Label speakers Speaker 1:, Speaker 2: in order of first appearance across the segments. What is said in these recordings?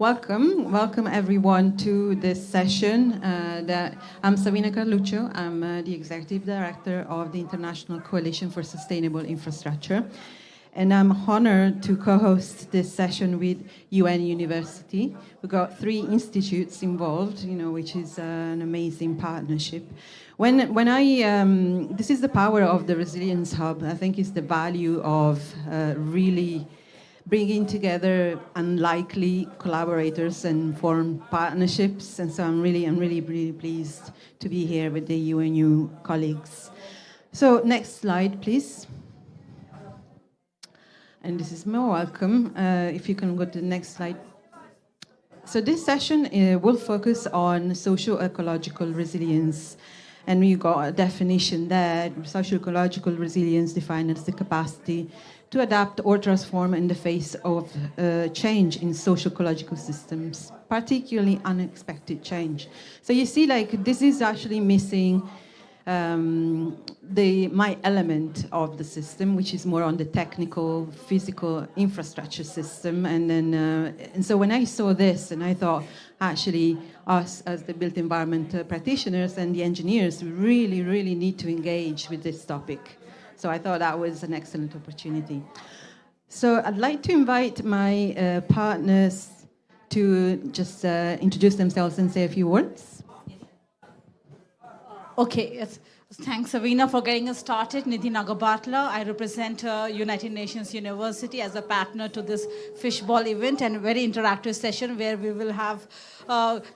Speaker 1: Welcome everyone to this session. I'm Savina Carluccio. I'm the Executive Director of the International Coalition for Sustainable Infrastructure. And I'm honored to co-host this session with UN University. We've got 3 institutes involved, which is an amazing partnership. This is the power of the Resilience Hub. I think it's the value of really bringing together unlikely collaborators and form partnerships. And so I'm really pleased to be here with the UNU colleagues. So next slide, please. And this is more welcome. If you can go to the next slide. So this session will focus on socio-ecological resilience. And we got a definition there. Socio-ecological resilience defined as the capacity to adapt or transform in the face of change in socio-ecological systems, particularly unexpected change. So you see, this is actually missing my element of the system, which is more on the technical, physical infrastructure system. And so when I saw this, and I thought, actually, us as the built environment practitioners and the engineers, we really need to engage with this topic. So I thought that was an excellent opportunity. So I'd like to invite my partners to just introduce themselves and say a few words.
Speaker 2: Okay, yes. Thanks, Savina, for getting us started. Nidhi Nagabatla. I represent United Nations University as a partner to this fishbowl event and a very interactive session where we will have,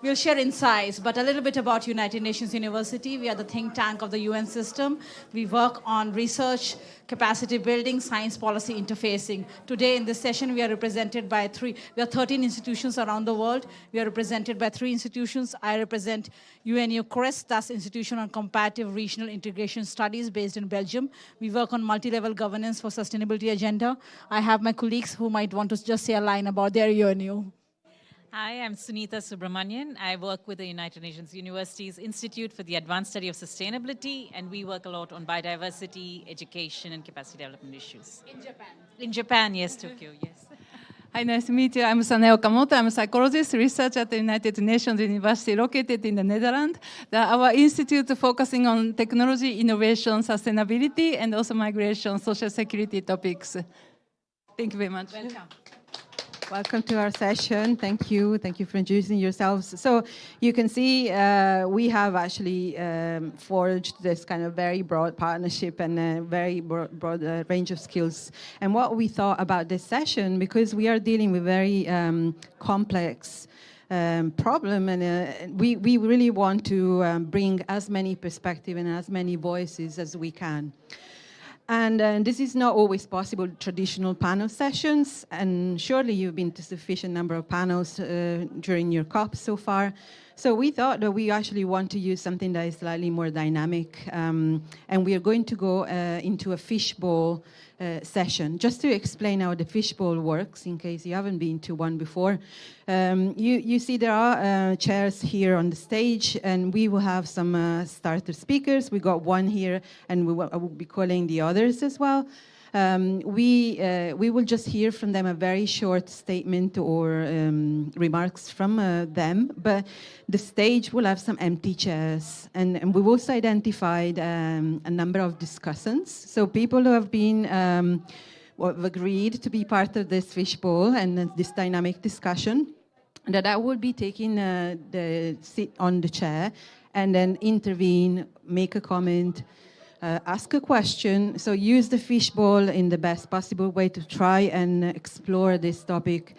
Speaker 2: we'll share insights, but a little bit about United Nations University. We are the think tank of the UN system. We work on research, capacity building, science policy interfacing. Today in this session, we are represented by 13 institutions around the world. We are represented by 3 institutions. I represent UNU CREST, that's Institution on Comparative Regional Integration Studies based in Belgium. We work on multi-level governance for sustainability agenda. I have my colleagues who might want to just say a line about their UNU.
Speaker 3: Hi, I'm Sunita Subramanian. I work with the United Nations University's Institute for the Advanced Study of Sustainability, and we work a lot on biodiversity, education, and capacity development issues.
Speaker 2: In Japan.
Speaker 3: In Japan, yes, Tokyo, yes.
Speaker 4: Hi, nice to meet you. I'm Saneo Okamoto. I'm a psychologist, researcher at the United Nations University located in the Netherlands. Our institute focusing on technology, innovation, sustainability, and also migration, social security topics. Thank you very much.
Speaker 2: Welcome.
Speaker 1: Welcome to our session. Thank you. Thank you for introducing yourselves. So you can see we have actually forged this kind of very broad partnership and a very broad range of skills. And what we thought about this session, because we are dealing with very complex problem, and we really want to bring as many perspectives and as many voices as we can. And this is not always possible, traditional panel sessions, and surely you've been to sufficient number of panels during your COP so far. So we thought that we actually want to use something that is slightly more dynamic, and we are going to go into a fishbowl session. Just to explain how the fishbowl works, in case you haven't been to one before, you see there are chairs here on the stage, and we will have some starter speakers. We got one here, and I will be calling the others as well. We will just hear from them a very short statement or remarks from them, but the stage will have some empty chairs. And we've also identified a number of discussants. So people who have been have agreed to be part of this fishbowl and this dynamic discussion, that I will be taking the seat on the chair and then intervene, make a comment, ask a question. So use the fishbowl in the best possible way to try and explore this topic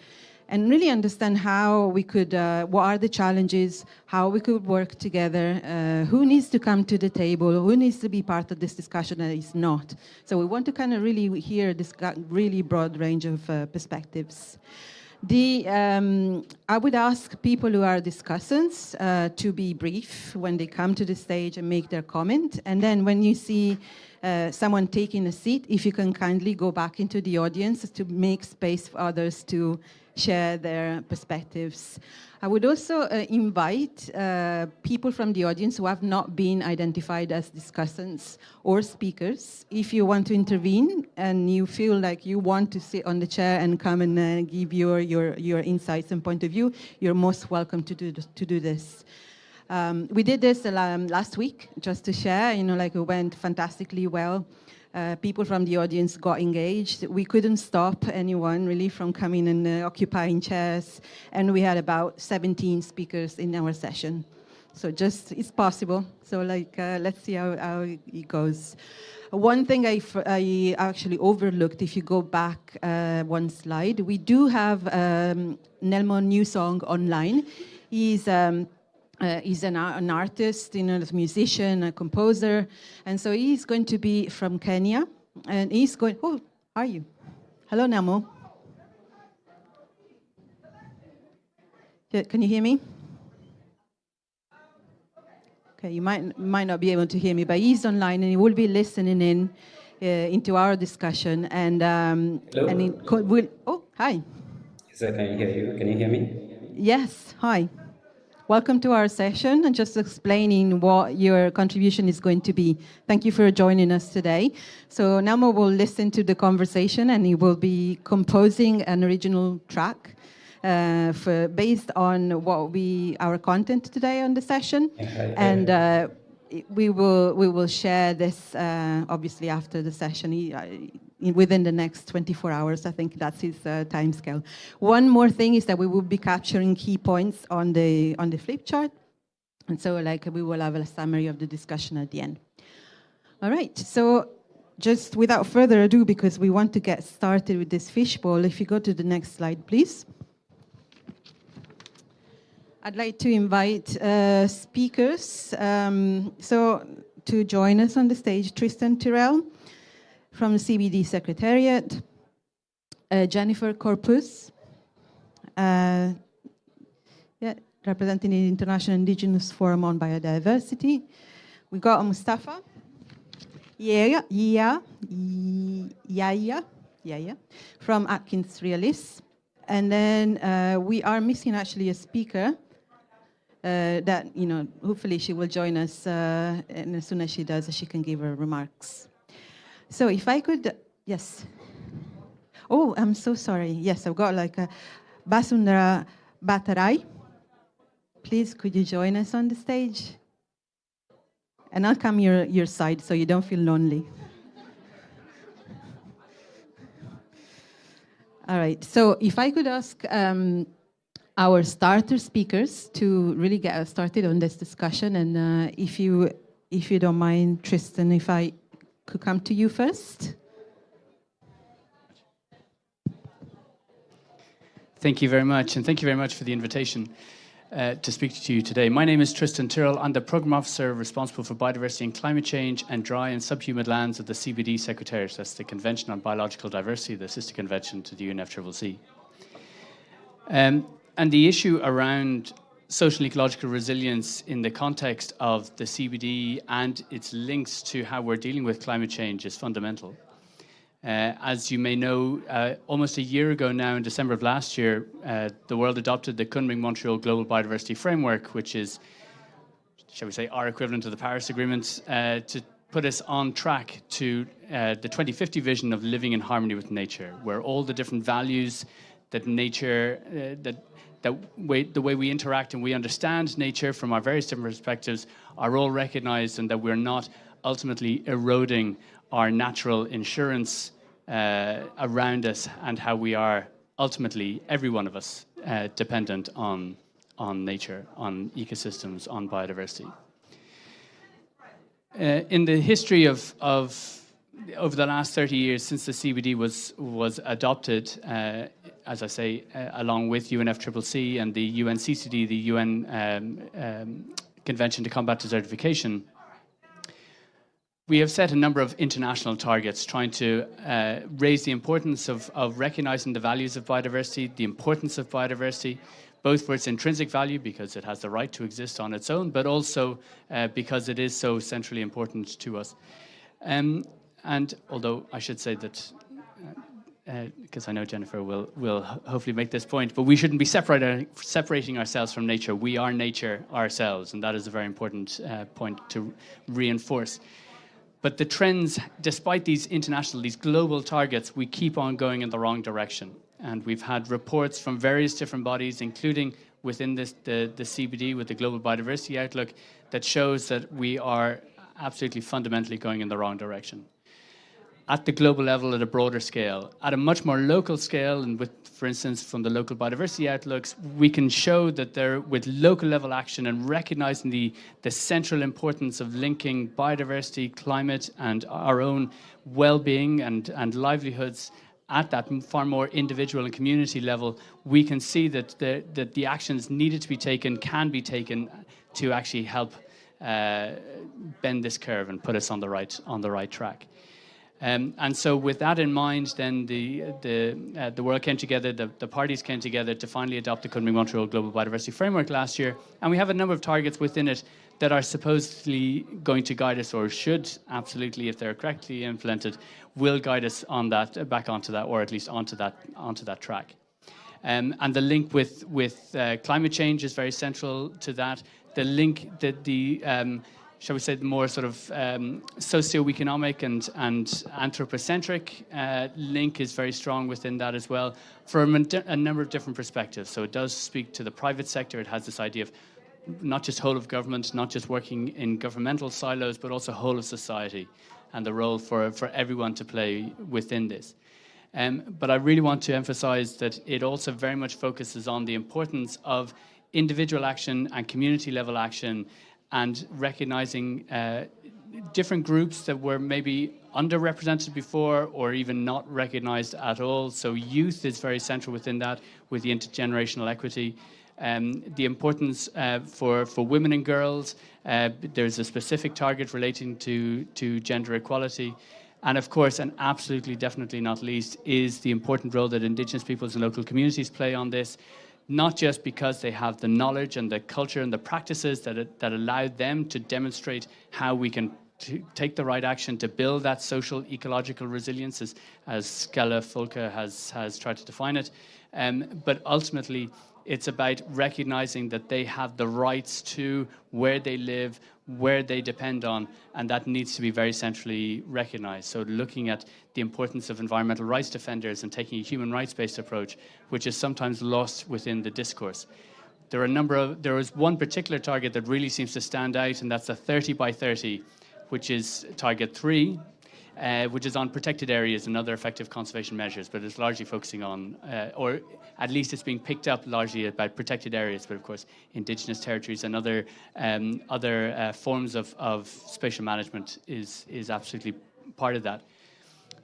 Speaker 1: and really understand how we could, what are the challenges, how we could work together, who needs to come to the table, who needs to be part of this discussion and is not. So we want to kind of really hear this really broad range of perspectives. I would ask people who are discussants to be brief when they come to the stage and make their comment. And then when you see someone taking a seat, if you can kindly go back into the audience to make space for others to share their perspectives. I would also invite people from the audience who have not been identified as discussants or speakers. If you want to intervene and you feel like you want to sit on the chair and come and give your insights and point of view, you're most welcome to do this. We did this last week, just to share, it went fantastically well. People from the audience got engaged. We couldn't stop anyone really from coming and occupying chairs. And we had about 17 speakers in our session. So it's possible. So let's see how it goes. One thing I actually overlooked, if you go back one slide, we do have Nelmo New Song online. He's an artist, a musician, a composer, and so he's going to be from Kenya, and he's going. Oh, how are you? Hello, Namo. Can you hear me? Okay, you might not be able to hear me, but he's online and he will be listening in into our discussion, and
Speaker 5: Hello?
Speaker 1: Oh, hi.
Speaker 5: Yes, I can hear you. Can you hear me?
Speaker 1: Yes, hi. Welcome to our session and just explaining what your contribution is going to be. Thank you for joining us today. So Namo will listen to the conversation and he will be composing an original track based on our content today on the session. And we will share this obviously after the session. Within the next 24 hours, I think that's his time scale. One more thing is that we will be capturing key points on the flip chart, and so we will have a summary of the discussion at the end. All right, so just without further ado, because we want to get started with this fishbowl, if you go to the next slide, please. I'd like to invite speakers to join us on the stage. Tristan Tyrrell from the CBD Secretariat, Jennifer Corpus, representing the International Indigenous Forum on Biodiversity. We got Mustafa Yaya from Atkins Realis. And then we are missing actually a speaker that, hopefully she will join us, and as soon as she does, she can give her remarks. So if I could, yes. Oh, I'm so sorry. Yes, I've got a Basundara Batarai. Please, could you join us on the stage? And I'll come your side so you don't feel lonely. All right, so if I could ask our starter speakers to really get us started on this discussion, and if you don't mind, Tristan, if I could come to you first.
Speaker 6: Thank you very much, and thank you very much for the invitation to speak to you today. My name is Tristan Tyrrell. I'm the Programme Officer responsible for biodiversity and climate change and dry and subhumid lands of the CBD Secretariat. That's the Convention on Biological Diversity, the sister convention to the UNFCCC. And the issue around social and ecological resilience in the context of the CBD and its links to how we're dealing with climate change is fundamental. As you may know, almost a year ago now, in December of last year, the world adopted the Kunming-Montreal Global Biodiversity Framework, which is, shall we say, our equivalent to the Paris Agreement, to put us on track to the 2050 vision of living in harmony with nature, where all the different values that nature, the way we interact and we understand nature from our various different perspectives are all recognized, and that we're not ultimately eroding our natural insurance around us, and how we are ultimately, every one of us, dependent on nature, on ecosystems, on biodiversity. In the history of over the last 30 years since the CBD was adopted, as I say, along with UNFCCC and the UNCCD, the UN Convention to Combat Desertification, we have set a number of international targets trying to raise the importance of recognizing the values of biodiversity, the importance of biodiversity, both for its intrinsic value, because it has the right to exist on its own, but also because it is so centrally important to us. And although I should say that because I know Jennifer will hopefully make this point, but we shouldn't be separating ourselves from nature. We are nature ourselves, and that is a very important point to reinforce. But the trends, despite these global targets, we keep on going in the wrong direction. And we've had reports from various different bodies, including within the CBD with the Global Biodiversity Outlook, that shows that we are absolutely fundamentally going in the wrong direction. At the global level, at a broader scale, at a much more local scale, and with, for instance, from the local biodiversity outlooks, we can show that there, with local level action and recognizing the central importance of linking biodiversity, climate, and our own well-being and livelihoods at that far more individual and community level, we can see that the actions needed to be taken can be taken to actually help bend this curve and put us on the right track. And so with that in mind, then the world came together, the parties came together to finally adopt the Kunming-Montreal Global Biodiversity Framework last year. And we have a number of targets within it that are supposedly going to guide us, or should absolutely, if they're correctly implemented, will guide us on that, back onto that, or at least onto that track. And the link with climate change is very central to that. The link that shall we say, the more sort of socio-economic and anthropocentric link is very strong within that as well, from a number of different perspectives. So it does speak to the private sector. It has this idea of not just whole of government, not just working in governmental silos, but also whole of society, and the role for everyone to play within this. But I really want to emphasize that it also very much focuses on the importance of individual action and community level action, and recognizing different groups that were maybe underrepresented before or even not recognized at all. So youth is very central within that, with the intergenerational equity. The importance for women and girls, there's a specific target relating to gender equality. And of course, and absolutely definitely not least, is the important role that Indigenous peoples and local communities play on this, not just because they have the knowledge and the culture and the practices that allow them to demonstrate how we can take the right action to build that social ecological resilience, as Skella Fulke has tried to define it, but ultimately it's about recognizing that they have the rights to where they live, where they depend on, and that needs to be very centrally recognized. So looking at the importance of environmental rights defenders and taking a human rights-based approach, which is sometimes lost within the discourse. There is one particular target that really seems to stand out, and that's the 30 by 30, which is target 3, which is on protected areas and other effective conservation measures, but it's largely focusing on, or at least it's being picked up largely about protected areas, but of course Indigenous territories and other forms of spatial management is absolutely part of that.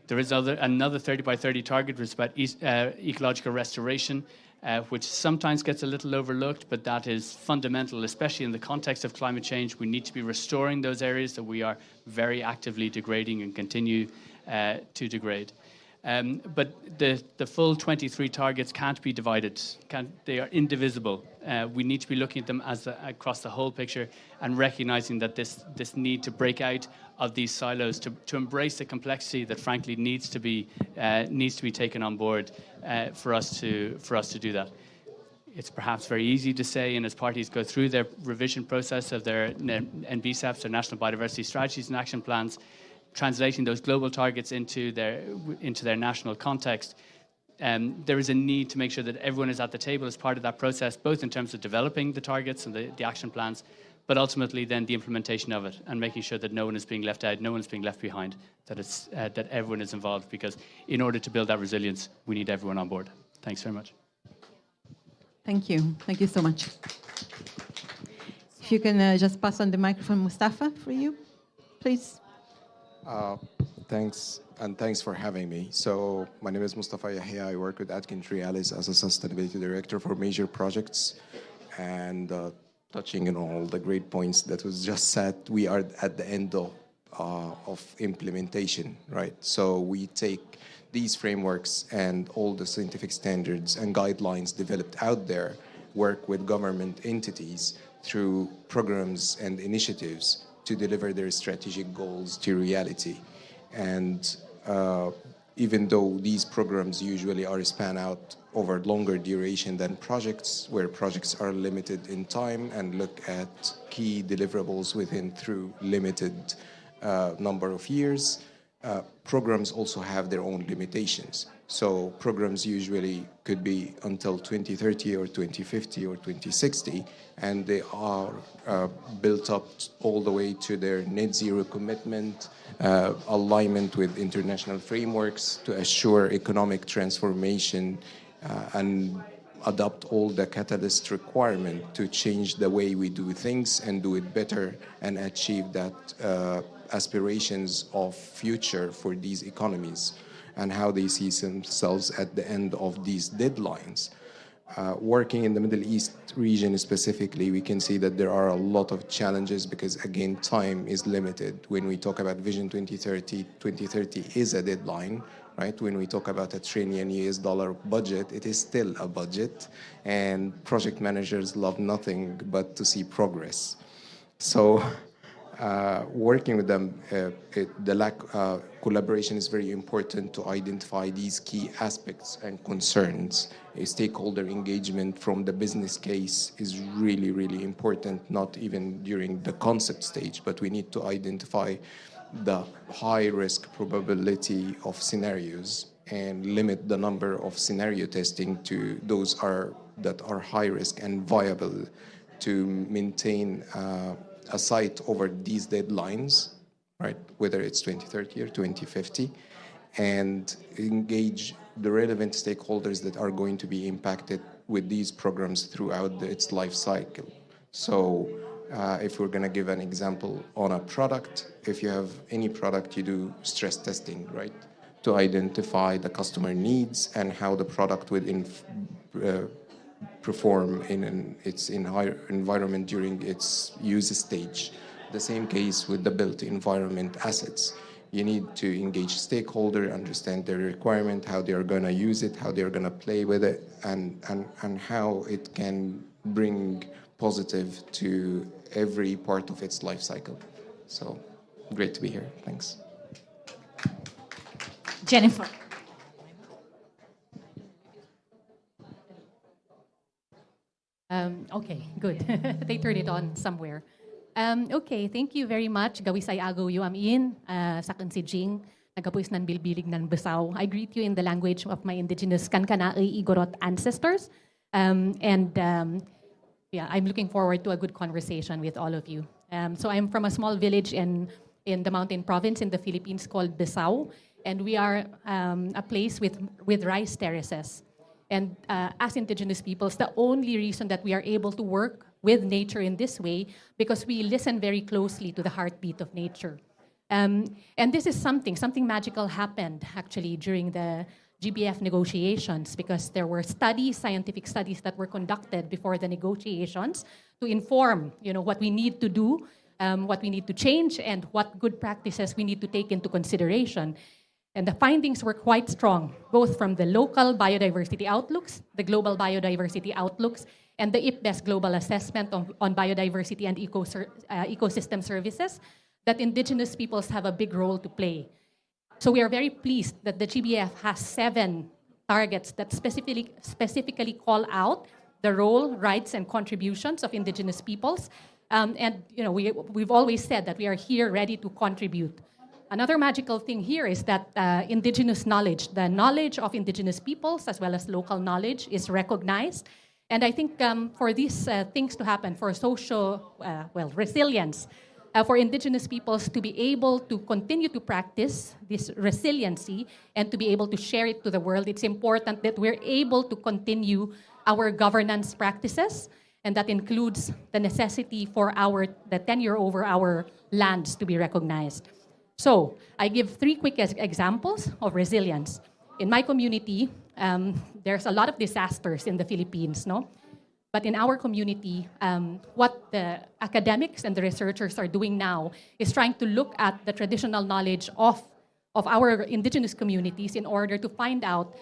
Speaker 6: There is another 30 by 30 target, which is about ecological restoration, which sometimes gets a little overlooked, but that is fundamental, especially in the context of climate change. We need to be restoring those areas that we are very actively degrading and continue to degrade. But the full 23 targets can't be divided. They are indivisible. We need to be looking at them across the whole picture and recognizing that this need to break out of these silos, to embrace the complexity that frankly needs to be taken on board for us to do that. It's perhaps very easy to say, and as parties go through their revision process of their NBSAPs, their National Biodiversity Strategies and Action Plans, translating those global targets into their national context, there is a need to make sure that everyone is at the table as part of that process, both in terms of developing the targets and the action plans, but ultimately then the implementation of it and making sure that no one is being left out, no one is being left behind, that everyone is involved, because in order to build that resilience, we need everyone on board. Thanks very much.
Speaker 1: Thank you. Thank you so much. If you can just pass on the microphone, Mustafa, for you, please.
Speaker 7: Thanks, and thanks for having me. So my name is Mustafa Yahya. I work with Atkins Realis as a sustainability director for major projects. And touching on all the great points that was just said, we are at the end of implementation, right? So we take these frameworks and all the scientific standards and guidelines developed out there, work with government entities through programs and initiatives to deliver their strategic goals to reality. And even though these programs usually are span out over longer duration than projects, where projects are limited in time and look at key deliverables within through limited number of years, programs also have their own limitations. So programs usually could be until 2030 or 2050 or 2060, and they are built up all the way to their net zero commitment, alignment with international frameworks to assure economic transformation and adopt all the catalyst requirement to change the way we do things and do it better and achieve that aspirations of future for these economies and how they see themselves at the end of these deadlines. Working in the Middle East region specifically, we can see that there are a lot of challenges because, again, time is limited. When we talk about Vision 2030, 2030 is a deadline, right? When we talk about $1 trillion budget, it is still a budget, and project managers love nothing but to see progress. So working with them, collaboration is very important to identify these key aspects and concerns. A stakeholder engagement from the business case is really, really important, not even during the concept stage, but we need to identify the high risk probability of scenarios and limit the number of scenario testing to those that are high risk and viable to maintain a sight over these deadlines, right? Whether it's 2030 or 2050, and engage the relevant stakeholders that are going to be impacted with these programs throughout its life cycle. So if we're going to give an example on a product, if you have any product, you do stress testing, right? To identify the customer needs and how the product would perform in its environment during its use stage. The same case with the built environment assets. You need to engage stakeholder, understand their requirement, how they're going to use it, how they're going to play with it, and how it can bring positive to every part of its life cycle. So great to be here. Thanks.
Speaker 2: Jennifer.
Speaker 8: Okay, good. They turned it on somewhere. Okay, thank you very much. Gawisay agaw yu amin sa si Jing. Nagapuis nan bilbilig nan Besaw. I greet you in the language of my indigenous Kankanaay Igorot ancestors. Yeah, I'm looking forward to a good conversation with all of you. So I'm from a small village in the mountain province in the Philippines called Besaw, and we are a place with rice terraces. And as indigenous peoples, the only reason that we are able to work with nature in this way, because we listen very closely to the heartbeat of nature. And this is something magical happened actually during the GBF negotiations, because there were scientific studies that were conducted before the negotiations to inform, what we need to do, what we need to change, and what good practices we need to take into consideration. And the findings were quite strong, both from the local biodiversity outlooks, the global biodiversity outlooks, and the IPBES global assessment on biodiversity and ecosystem services, that indigenous peoples have a big role to play. So we are very pleased that the GBF has 7 targets that specifically call out the role, rights, and contributions of indigenous peoples. We've always said that we are here ready to contribute. Another magical thing here is that indigenous knowledge, the knowledge of indigenous peoples as well as local knowledge, is recognized. And I think for these things to happen, for resilience, for indigenous peoples to be able to continue to practice this resiliency and to be able to share it to the world, it's important that we're able to continue our governance practices, and that includes the necessity for the tenure over our lands to be recognized. So I give 3 quick examples of resilience. In my community, there's a lot of disasters in the Philippines, no? But in our community, what the academics and the researchers are doing now is trying to look at the traditional knowledge of our indigenous communities in order to find out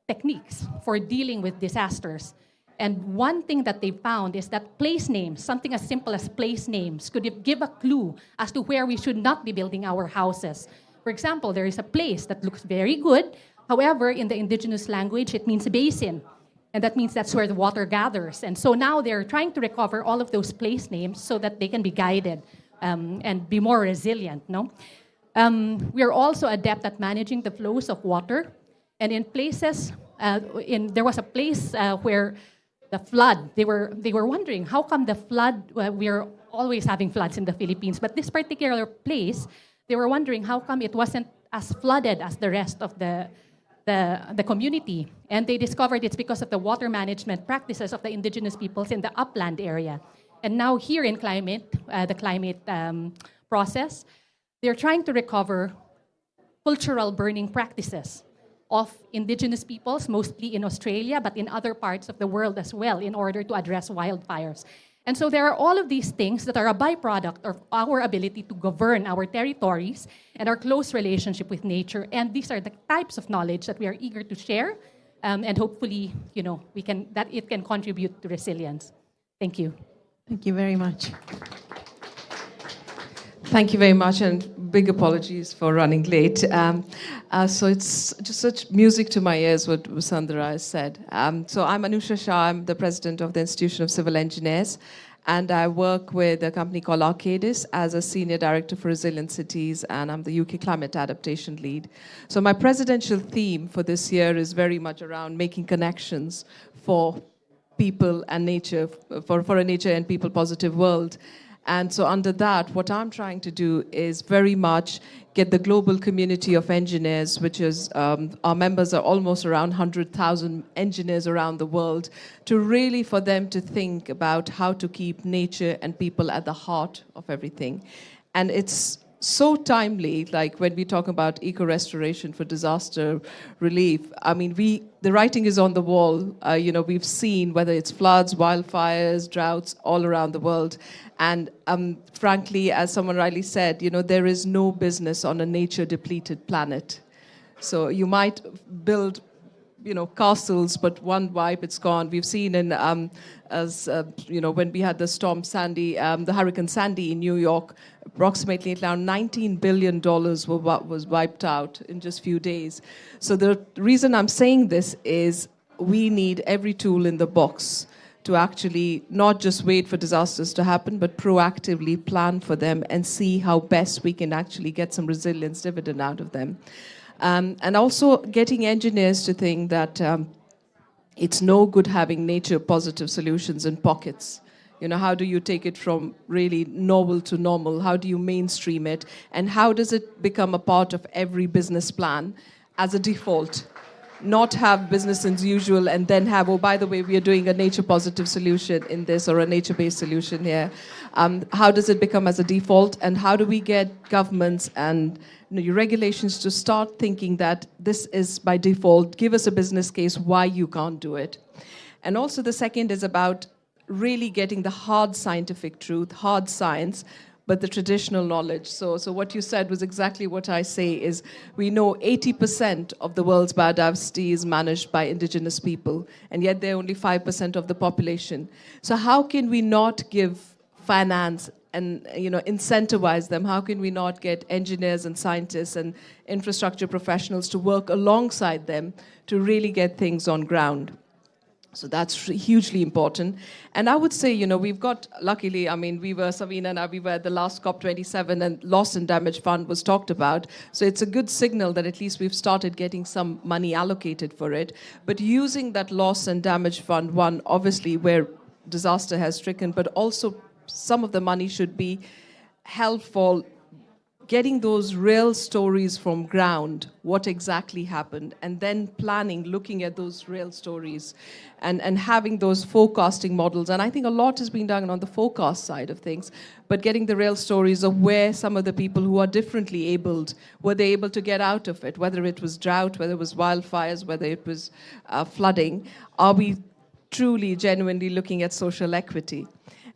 Speaker 8: techniques for dealing with disasters. And one thing that they found is that place names, something as simple as place names, could give a clue as to where we should not be building our houses. For example, there is a place that looks very good. However, in the indigenous language, it means a basin. And that means that's where the water gathers. And so now they're trying to recover all of those place names so that they can be guided and be more resilient. No? We are also adept at managing the flows of water. And in places, there was a place where the flood, they were wondering, how come the flood, we're always having floods in the Philippines, but this particular place, they were wondering how come it wasn't as flooded as the rest of the community. And they discovered it's because of the water management practices of the indigenous peoples in the upland area. And now here in the climate process, they're trying to recover cultural burning practices of indigenous peoples, mostly in Australia, but in other parts of the world as well, in order to address wildfires. And so there are all of these things that are a byproduct of our ability to govern our territories and our close relationship with nature. And these are the types of knowledge that we are eager to share, and hopefully, that it can contribute to resilience. Thank you.
Speaker 1: Thank you very much.
Speaker 9: Thank you very much, and big apologies for running late. So it's just such music to my ears what Sandra has said. So I'm Anusha Shah. I'm the president of the Institution of Civil Engineers, and I work with a company called Arcadis as a senior director for resilient cities, and I'm the UK climate adaptation lead. So my presidential theme for this year is very much around making connections for people and nature, for a nature and people positive world. And so under that, what I'm trying to do is very much get the global community of engineers, which is our members are almost around 100,000 engineers around the world, to really for them to think about how to keep nature and people at the heart of everything. And it's so timely, like when we talk about eco-restoration for disaster relief. I mean, the writing is on the wall. We've seen whether it's floods, wildfires, droughts all around the world. And frankly, as someone rightly said, there is no business on a nature-depleted planet. So you might build, castles, but one wipe, it's gone. We've seen when we had the storm Sandy, the Hurricane Sandy in New York, approximately around $19 billion was wiped out in just a few days. So the reason I'm saying this is we need every tool in the box to actually not just wait for disasters to happen, but proactively plan for them and see how best we can actually get some resilience dividend out of them. And also getting engineers to think that it's no good having nature-positive solutions in pockets. How do you take it from really novel to normal? How do you mainstream it? And how does it become a part of every business plan as a default? Not have business as usual and then have, oh, by the way, we are doing a nature-positive solution in this or a nature-based solution here. How does it become as a default? And how do we get governments and your regulations to start thinking that this is by default, give us a business case why you can't do it. And also the second is about really getting the hard scientific truth, hard science, but the traditional knowledge. So what you said was exactly what I say is we know 80% of the world's biodiversity is managed by indigenous people, and yet they're only 5% of the population. So how can we not give finance and incentivize them? How can we not get engineers and scientists and infrastructure professionals to work alongside them to really get things on ground? So that's hugely important. And I would say, we've got, luckily, Savina and I, we were at the last COP27 and loss and damage fund was talked about. So it's a good signal that at least we've started getting some money allocated for it. But using that loss and damage fund, one, obviously where disaster has stricken, but also some of the money should be held for getting those real stories from ground, what exactly happened, and then planning, looking at those real stories and having those forecasting models. And I think a lot has been done on the forecast side of things, but getting the real stories of where some of the people who are differently abled, were they able to get out of it, whether it was drought, whether it was wildfires, whether it was flooding. Are we truly, genuinely looking at social equity?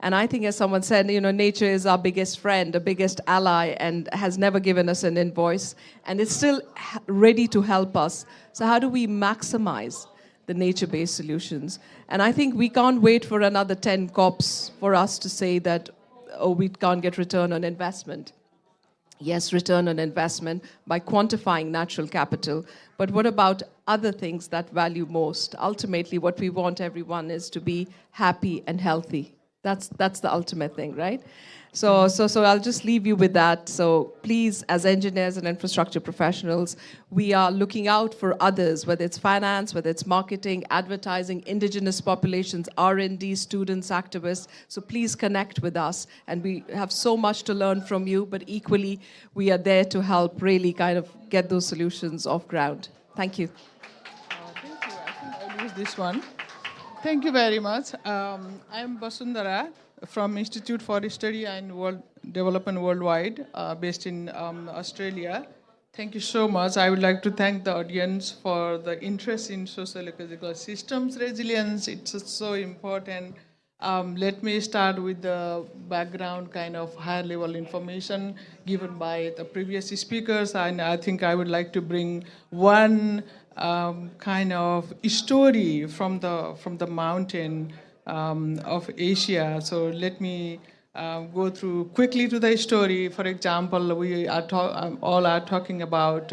Speaker 9: And I think, as someone said, nature is our biggest friend, the biggest ally, and has never given us an invoice, and it's still ready to help us. So how do we maximize the nature-based solutions? And I think we can't wait for another 10 COPs for us to say that, oh, we can't get return on investment. yes, return on investment by quantifying natural capital, but what about other things that value most? Ultimately, what we want everyone is to be happy and healthy. That's the ultimate thing, right? So I'll just leave you with that. So please, as engineers and infrastructure professionals, we are looking out for others, whether it's finance, whether it's marketing, advertising, indigenous populations, R&D, students, activists. So please connect with us. And we have so much to learn from you, but equally, we are there to help really kind of get those solutions off ground. Thank you.
Speaker 10: Thank you. I think I'll use this one. Thank you very much. I'm Basundara from Institute for Study and World Development Worldwide, based in Australia. Thank you so much. I would like to thank the audience for the interest in socio-ecological systems resilience. It's so important. Let me start with the background, kind of higher level information given by the previous speakers, and I think I would like to bring one kind of story from the mountain of Asia. So let me go through quickly to the story. For example, we are all are talking about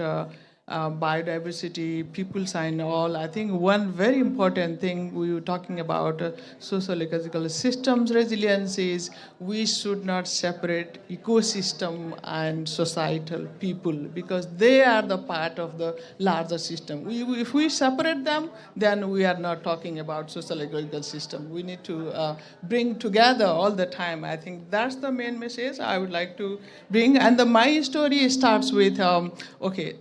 Speaker 10: biodiversity, peoples and all. I think one very important thing we were talking about social ecological systems resilience is we should not separate ecosystem and societal people, because they are the part of the larger system. If we separate them, then we are not talking about social ecological system. We need to bring together all the time. I think that's the main message I would like to bring. And my story starts with, okay,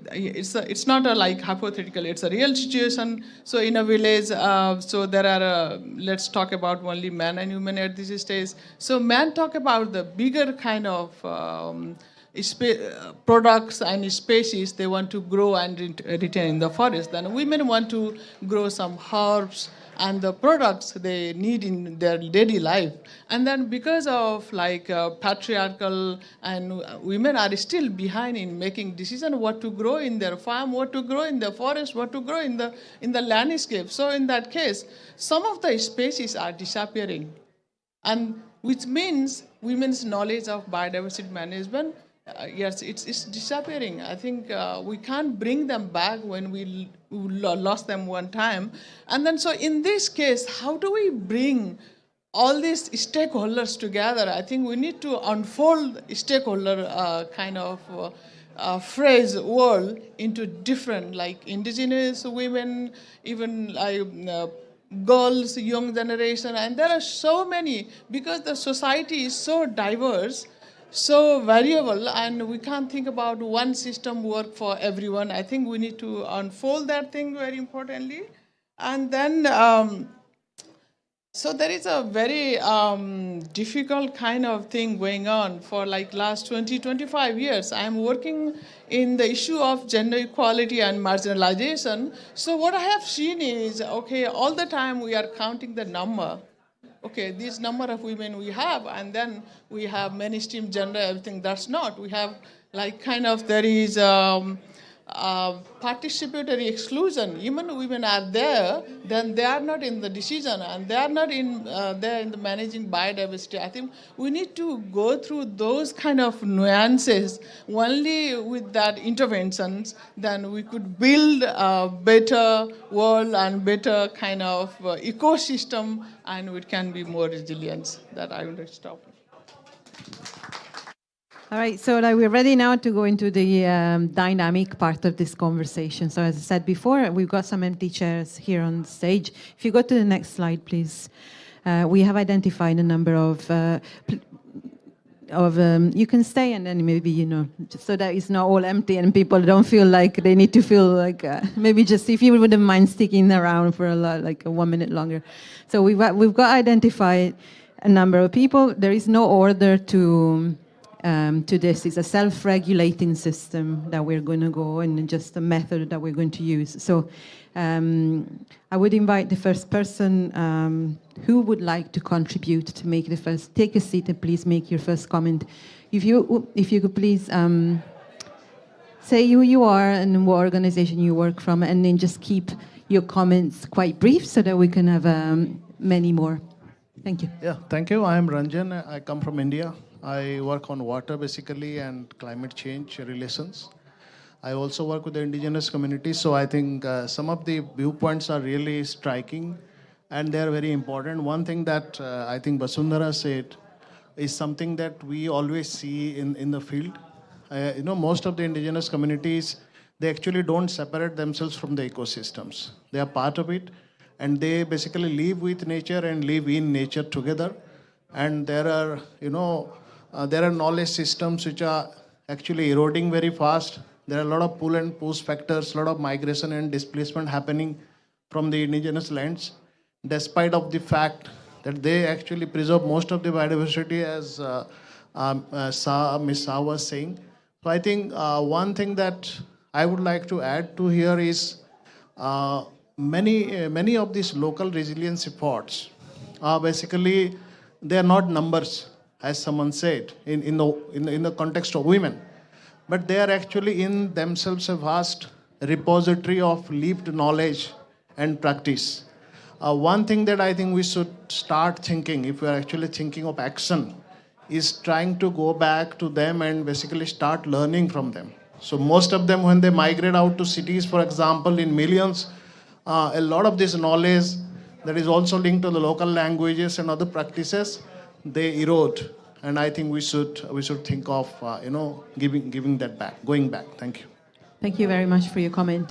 Speaker 10: it's not a like hypothetical, it's a real situation. So in a village, so there are, let's talk about only man and woman at this stage. So man talk about the bigger kind of products and species they want to grow and retain in the forest. Then women want to grow some herbs and the products they need in their daily life. And then because of like patriarchal, and women are still behind in making decisions what to grow in their farm, what to grow in the forest, what to grow in the landscape. So in that case, some of the species are disappearing, and which means women's knowledge of biodiversity management, yes, it's disappearing. I think we can't bring them back when we lost them one time. And then so in this case, how do we bring all these stakeholders together? I think we need to unfold stakeholder kind of phrase world into different, like indigenous women, even like girls, young generation, and there are so many, because the society is so diverse, so variable, and we can't think about one system work for everyone. I think we need to unfold that thing very importantly. And then, so there is a very difficult kind of thing going on for like last 20, 25 years. I'm working in the issue of gender equality and marginalization. So what I have seen is, okay, all the time we are counting the number. Okay, this number of women we have, and then we have mainstream gender, everything. That's not. We have like kind of, there is participatory exclusion. Even women are there, then they are not in the decision, and they are not in there in the managing biodiversity. I think we need to go through those kind of nuances. Only with that interventions, then we could build a better world and better kind of ecosystem, and it can be more resilient. That I will stop.
Speaker 1: All right, so we're ready now to go into the dynamic part of this conversation. So as I said before, we've got some empty chairs here on stage. If you go to the next slide, please. We have identified a number of you can stay, and then maybe, just so that it's not all empty and people don't feel like they need to feel like, maybe just if you wouldn't mind sticking around for like 1 minute longer. So we've got identified a number of people. There is no order to this. It's a self-regulating system that we're going to go, and just a method that we're going to use. So I would invite the first person who would like to contribute to make the first. Take a seat and please make your first comment. If you could please say who you are and what organization you work from, and then just keep your comments quite brief so that we can have many more. Thank you.
Speaker 11: Yeah, thank you. I am Ranjan. I come from India. I work on water basically and climate change relations. I also work with the indigenous communities, so I think some of the viewpoints are really striking and they are very important. One thing that I think Basundhara said is something that we always see in the field. Most of the indigenous communities, they actually don't separate themselves from the ecosystems. They are part of it and they basically live with nature and live in nature together. And there are knowledge systems which are actually eroding very fast. There are a lot of pull and push factors, a lot of migration and displacement happening from the indigenous lands, despite of the fact that they actually preserve most of the biodiversity, as Ms. Sa was saying. So I think one thing that I would like to add to here is many of these local resilience efforts are basically, they are not numbers, as someone said, in the context of women, but they are actually in themselves a vast repository of lived knowledge and practice. One thing that I think we should start thinking, if we are actually thinking of action, is trying to go back to them and basically start learning from them. So most of them, when they migrate out to cities, for example, in millions, a lot of this knowledge that is also linked to the local languages and other practices, they erode. And I think we should think of giving that back, going back. Thank you.
Speaker 1: Thank you very much for your comment.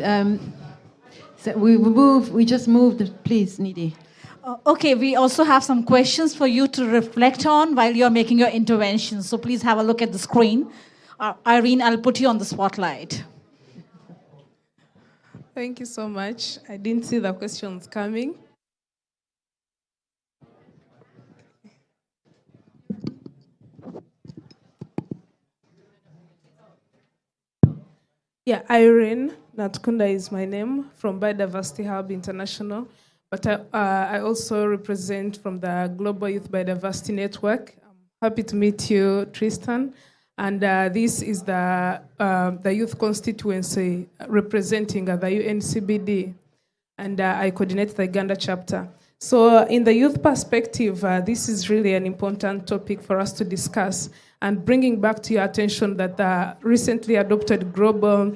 Speaker 1: So we just moved, please, Nidhi.
Speaker 2: Okay, we also have some questions for you to reflect on while you're making your intervention. So please have a look at the screen. Irene, I'll put you on the spotlight.
Speaker 12: Thank you so much. I didn't see the questions coming. Yeah, Irene Natkunda is my name from Biodiversity Hub International, but I also represent from the Global Youth Biodiversity Network. I'm happy to meet you, Tristan. And this is the youth constituency representing the UNCBD, and I coordinate the Uganda chapter. So in the youth perspective, this is really an important topic for us to discuss, and bringing back to your attention that the recently adopted global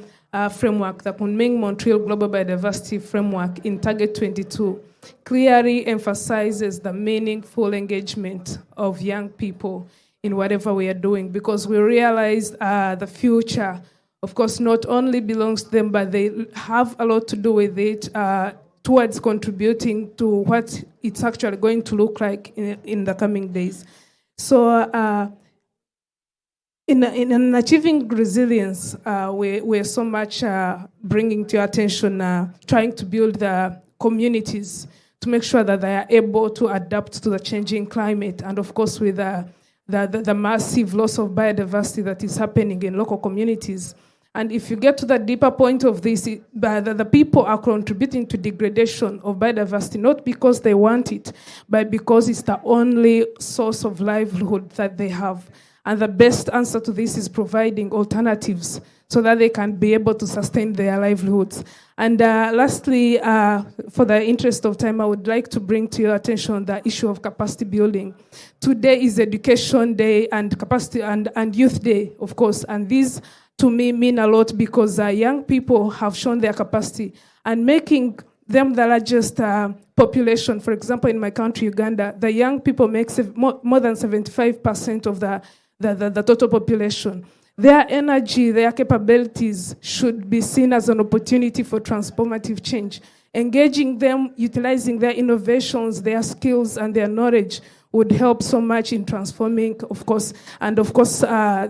Speaker 12: framework, the Kunming-Montreal Global Biodiversity Framework in Target 22, clearly emphasizes the meaningful engagement of young people in whatever we are doing, because we realize the future, of course, not only belongs to them, but they have a lot to do with it towards contributing to what it's actually going to look like in the coming days. So in achieving resilience, we're so much bringing to your attention, trying to build the communities to make sure that they are able to adapt to the changing climate, and of course with the massive loss of biodiversity that is happening in local communities. And if you get to the deeper point of this, the people are contributing to degradation of biodiversity, not because they want it, but because it's the only source of livelihood that they have. And the best answer to this is providing alternatives so that they can be able to sustain their livelihoods. And lastly, for the interest of time, I would like to bring to your attention the issue of capacity building. Today is Education Day and Capacity and Youth Day, of course, and these to me mean a lot because young people have shown their capacity, and making them the largest population. For example, in my country, Uganda, the young people make more than 75% of the total population. Their energy, their capabilities should be seen as an opportunity for transformative change. Engaging them, utilizing their innovations, their skills, and their knowledge would help so much in transforming, of course. And of course,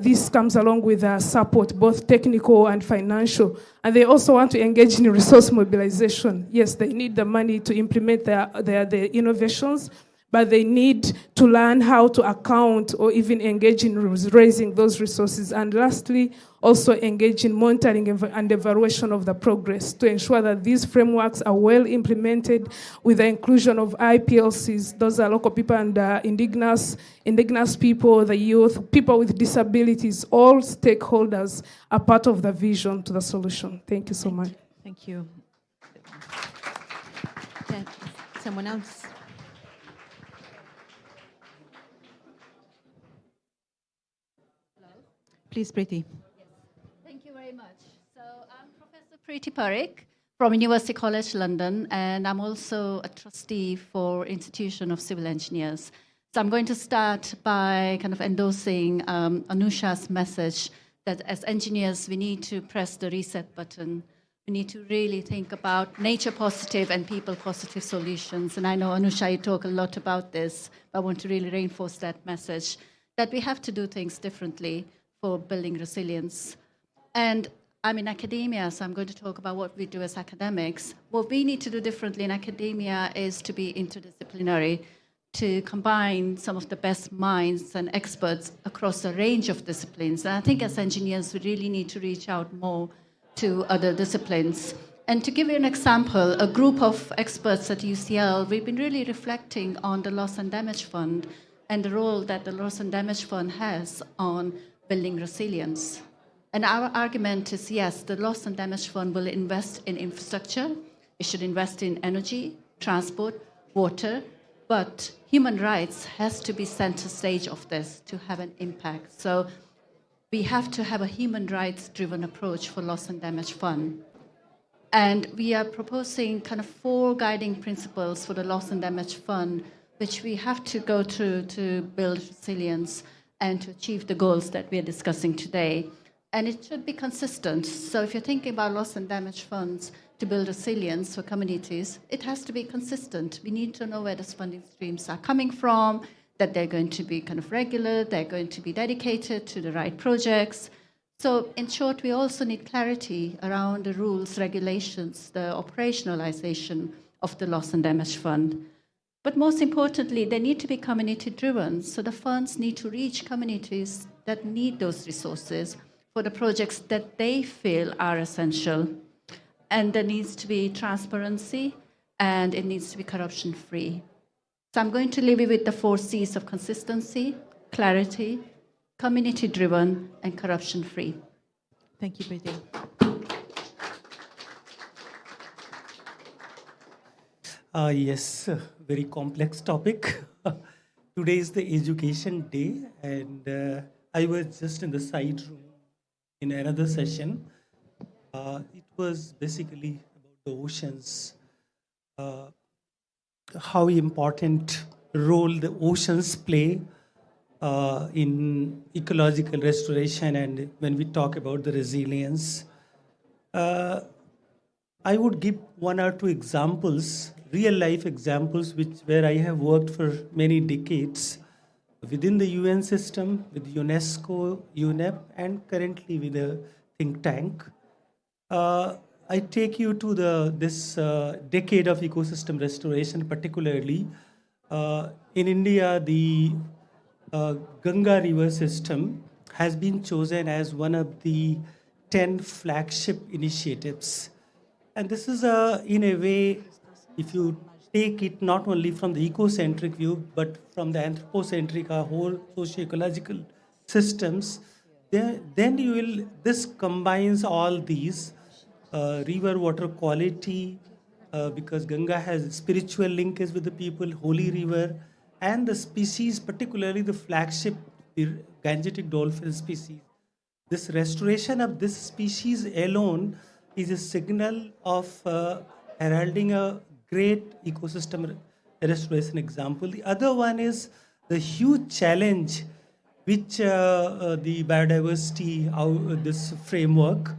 Speaker 12: this comes along with support, both technical and financial. And they also want to engage in resource mobilization. Yes, they need the money to implement their innovations, but they need to learn how to account or even engage in raising those resources. And lastly, also engage in monitoring and evaluation of the progress to ensure that these frameworks are well implemented with the inclusion of IPLCs. Those are local people and indigenous people, the youth, people with disabilities. All stakeholders are part of the vision to the solution. Thank you so much.
Speaker 1: Thank you. Yeah. Someone else? Please, Preeti.
Speaker 13: Thank you very much. So I'm Professor Preeti Parikh from University College London, and I'm also a trustee for Institution of Civil Engineers. So I'm going to start by kind of endorsing Anusha's message that as engineers, we need to press the reset button. We need to really think about nature positive and people positive solutions. And I know, Anusha, you talk a lot about this, but I want to really reinforce that message that we have to do things differently for building resilience. And I'm in academia, so I'm going to talk about what we do as academics. What we need to do differently in academia is to be interdisciplinary, to combine some of the best minds and experts across a range of disciplines. And I think as engineers, we really need to reach out more to other disciplines. And to give you an example, a group of experts at UCL, we've been really reflecting on the Loss and Damage Fund and the role that the Loss and Damage Fund has on building resilience. And our argument is, yes, the Loss and Damage Fund will invest in infrastructure. It should invest in energy, transport, water, but human rights has to be center stage of this to have an impact. So we have to have a human rights-driven approach for Loss and Damage Fund. And we are proposing kind of 4 guiding principles for the Loss and Damage Fund, which we have to go through to build resilience and to achieve the goals that we are discussing today. And it should be consistent. So if you're thinking about loss and damage funds to build resilience for communities, it has to be consistent. We need to know where those funding streams are coming from, that they're going to be kind of regular, they're going to be dedicated to the right projects. So in short, we also need clarity around the rules, regulations, the operationalization of the Loss and Damage Fund. But most importantly, they need to be community-driven. So the funds need to reach communities that need those resources for the projects that they feel are essential. And there needs to be transparency, and it needs to be corruption-free. So I'm going to leave you with the 4 C's of consistency, clarity, community-driven, and corruption-free.
Speaker 1: Thank you, Preeti.
Speaker 14: Yes, very complex topic. Today is the Education Day, and I was just in the side room in another session. It was basically about the oceans, how important role the oceans play in ecological restoration, and when we talk about the resilience. I would give 1 or 2 examples, real life examples, where I have worked for many decades within the UN system, with UNESCO, UNEP, and currently with a think tank. I take you to this decade of ecosystem restoration, particularly in India. The Ganga river system has been chosen as one of the 10 flagship initiatives. And this is, in a way, if you take it not only from the ecocentric view, but from the anthropocentric, our whole socio-ecological systems, then you will, this combines all these, river water quality, because Ganga has spiritual linkage with the people, holy river, and the species, particularly the flagship, the Gangetic dolphin species. This restoration of this species alone is a signal of heralding a great ecosystem restoration example. The other one is the huge challenge which the biodiversity, this framework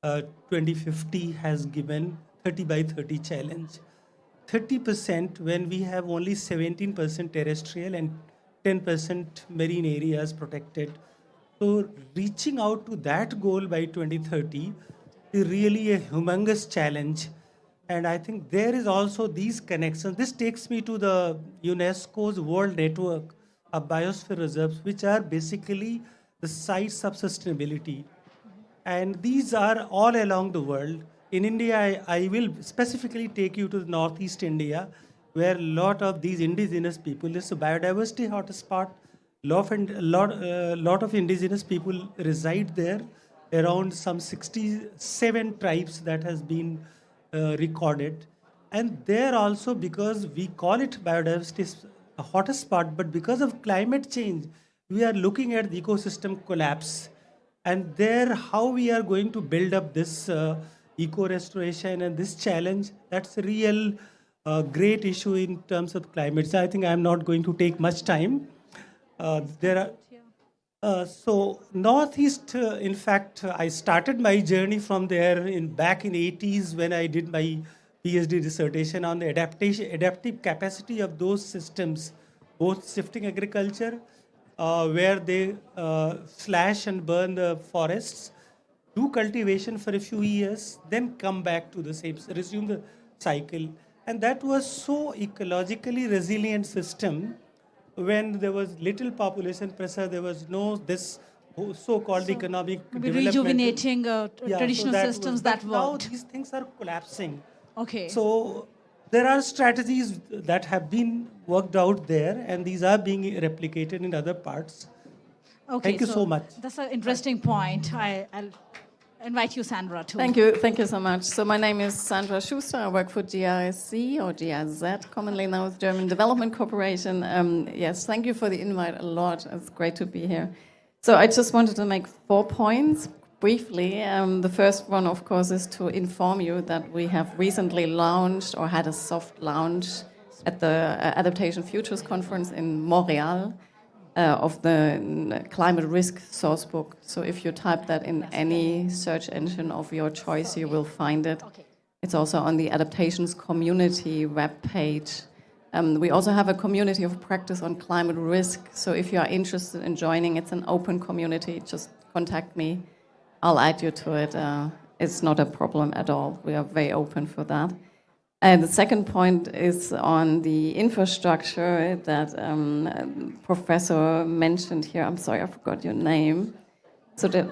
Speaker 14: 2050 has given, 30 by 30 challenge. 30% when we have only 17% terrestrial and 10% marine areas protected. So reaching out to that goal by 2030 is really a humongous challenge. And I think there is also these connections. This takes me to the UNESCO's World Network of Biosphere Reserves, which are basically the sites of sustainability. And these are all along the world. In India, I will specifically take you to Northeast India, where a lot of these indigenous people, it's a biodiversity hotspot. Lot of indigenous people reside there, around some 67 tribes that has been recorded. And there also, because we call it biodiversity a hotspot, but because of climate change, we are looking at the ecosystem collapse. And there, how we are going to build up this eco-restoration and this challenge, that's a real great issue in terms of climate. So I think I'm not going to take much time. There are so Northeast, in fact, I started my journey from there back in 80s when I did my PhD dissertation on the adaptive capacity of those systems, both shifting agriculture, where they slash and burn the forests, do cultivation for a few years, then come back to the same, resume the cycle. And that was so ecologically resilient system when there was little population pressure, there was no this so-called economic development.
Speaker 2: Rejuvenating traditional
Speaker 14: so
Speaker 2: systems that
Speaker 14: now
Speaker 2: worked.
Speaker 14: these things are collapsing.
Speaker 2: Okay.
Speaker 14: So there are strategies that have been worked out there, and these are being replicated in other parts.
Speaker 2: Okay,
Speaker 14: Thank you so much.
Speaker 2: That's an interesting point. I'll invite you, Sandra, too.
Speaker 15: Thank you so much. So my name is Sandra Schuster. I work for GIZ or GIZ, commonly known as German Development Corporation. Yes, thank you for the invite a lot. It's great to be here. So I just wanted to make 4 points briefly. The first one, of course, is to inform you that we have recently launched or had a soft launch at the Adaptation Futures Conference in Montreal. Of the climate risk sourcebook. So if you type that in any search engine of your choice, you will find it. It's also on the Adaptations community webpage. We also have a community of practice on climate risk. So if you are interested in joining, it's an open community. Just contact me. I'll add you to it. It's not a problem at all. We are very open for that. And the second point is on the infrastructure that Professor mentioned here. I'm sorry, I forgot your name. So that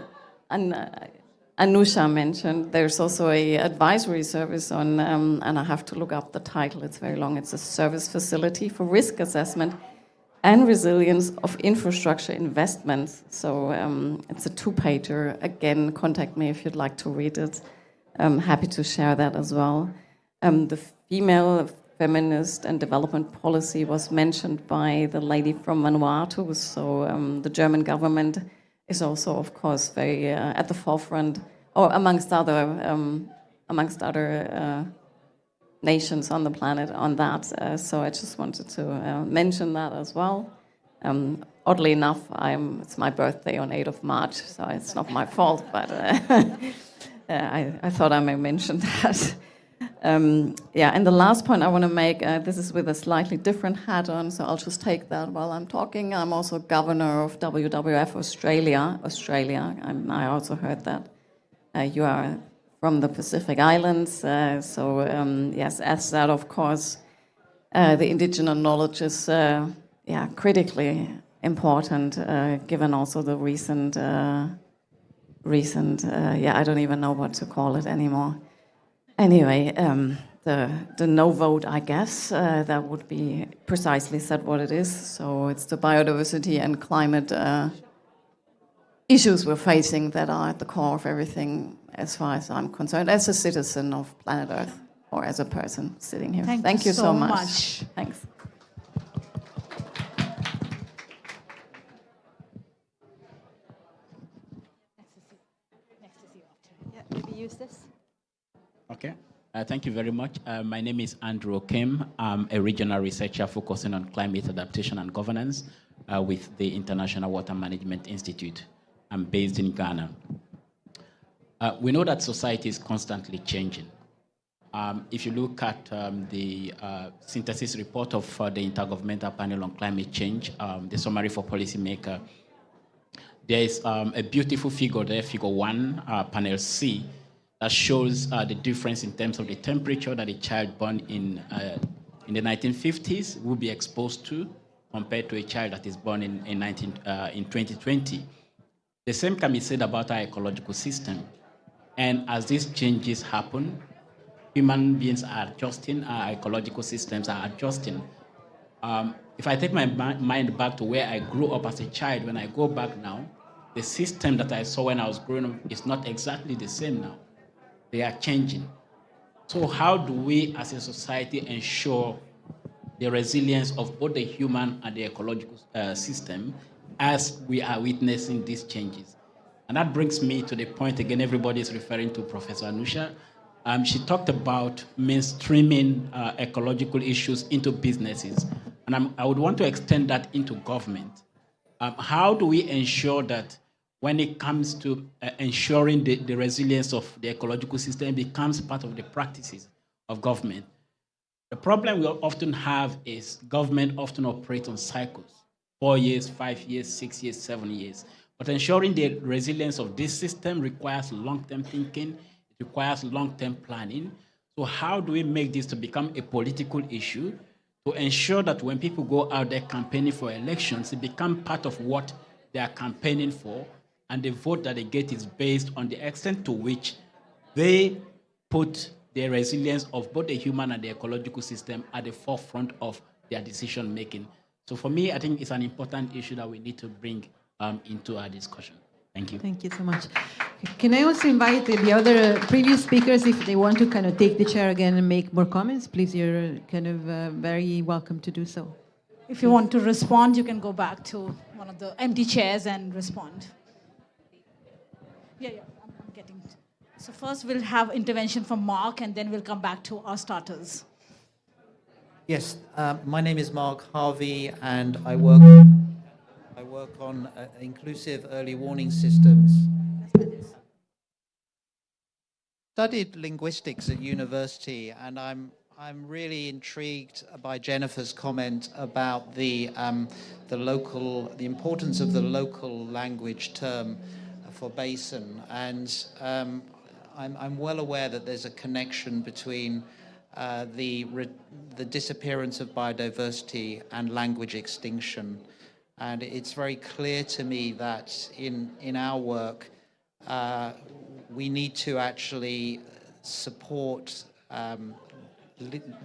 Speaker 15: Anusha mentioned. There's also a advisory service on, and I have to look up the title. It's very long. It's a service facility for risk assessment and resilience of infrastructure investments. So it's a 2-pager. Again, contact me if you'd like to read it. I'm happy to share that as well. The female feminist and development policy was mentioned by the lady from Vanuatu. So the German government is also, of course, very at the forefront, or amongst other nations on the planet on that. So I just wanted to mention that as well. Oddly enough, it's my birthday on 8th of March, so it's not my fault, but I thought I may mention that. And the last point I want to make, this is with a slightly different hat on, so I'll just take that while I'm talking. I'm also governor of WWF Australia. I also heard that you are from the Pacific Islands. Yes, as that, of course, the indigenous knowledge is critically important, given also the recent, I don't even know what to call it anymore. Anyway, the no vote, I guess, that would be precisely said what it is. So it's the biodiversity and climate issues we're facing that are at the core of everything, as far as I'm concerned, as a citizen of planet Earth, or as a person sitting here. Thank you so much. Thanks.
Speaker 1: Maybe use this.
Speaker 16: Okay. Thank you very much. My name is Andrew Kim. I'm a regional researcher focusing on climate adaptation and governance with the International Water Management Institute. I'm based in Ghana. We know that society is constantly changing. If you look at the synthesis report of the Intergovernmental Panel on Climate Change, the summary for policymaker, there is a beautiful figure there, figure 1, panel C, that shows the difference in terms of the temperature that a child born in the 1950s will be exposed to compared to a child that is born in 2020. The same can be said about our ecological system. And as these changes happen, human beings are adjusting, our ecological systems are adjusting. If I take my mind back to where I grew up as a child, when I go back now, the system that I saw when I was growing up is not exactly the same now. They are changing. So how do we as a society ensure the resilience of both the human and the ecological system as we are witnessing these changes? And that brings me to the point, again, everybody is referring to Professor Anusha. She talked about mainstreaming ecological issues into businesses. And I would want to extend that into government. How do we ensure that when it comes to ensuring the resilience of the ecological system becomes part of the practices of government? The problem we often have is government often operates on cycles, 4 years, 5 years, 6 years, 7 years. But ensuring the resilience of this system requires long-term thinking, it requires long-term planning. So how do we make this to become a political issue to ensure that when people go out there campaigning for elections, it becomes part of what they are campaigning for, and the vote that they get is based on the extent to which they put the resilience of both the human and the ecological system at the forefront of their decision making. So for me, I think it's an important issue that we need to bring into our discussion. Thank you.
Speaker 1: Thank you so much. Can I also invite the other previous speakers, if they want to kind of take the chair again and make more comments, please, you're kind of very welcome to do so.
Speaker 2: If you want to respond, you can go back to one of the empty chairs and respond. Yeah, I'm getting it. So first we'll have intervention from Mark, and then we'll come back to our starters.
Speaker 17: Yes, my name is Mark Harvey, and I work on inclusive early warning systems. Studied linguistics at university, and I'm really intrigued by Jennifer's comment about the importance of the local language term for basin, and I'm well aware that there's a connection between the disappearance of biodiversity and language extinction. And it's very clear to me that in our work, we need to actually support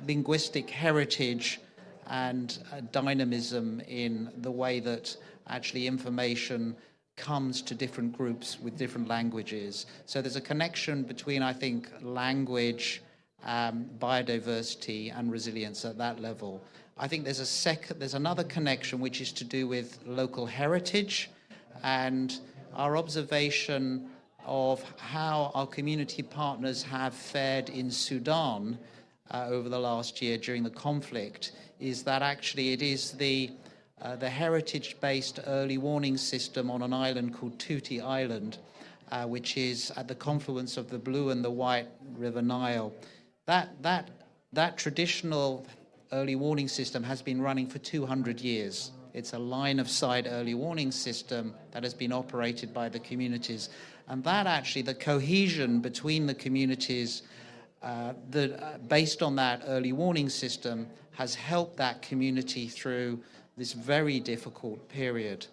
Speaker 17: linguistic heritage and dynamism in the way that actually information comes to different groups with different languages. So there's a connection between, I think, language, biodiversity and resilience at that level. I think there's another connection which is to do with local heritage and our observation of how our community partners have fared in Sudan over the last year during the conflict, is that actually it is the heritage-based early warning system on an island called Tuti Island, which is at the confluence of the Blue and the White River Nile. That traditional early warning system has been running for 200 years. It's a line-of-sight early warning system that has been operated by the communities. And that actually, the cohesion between the communities based on that early warning system has helped that community through this very difficult period.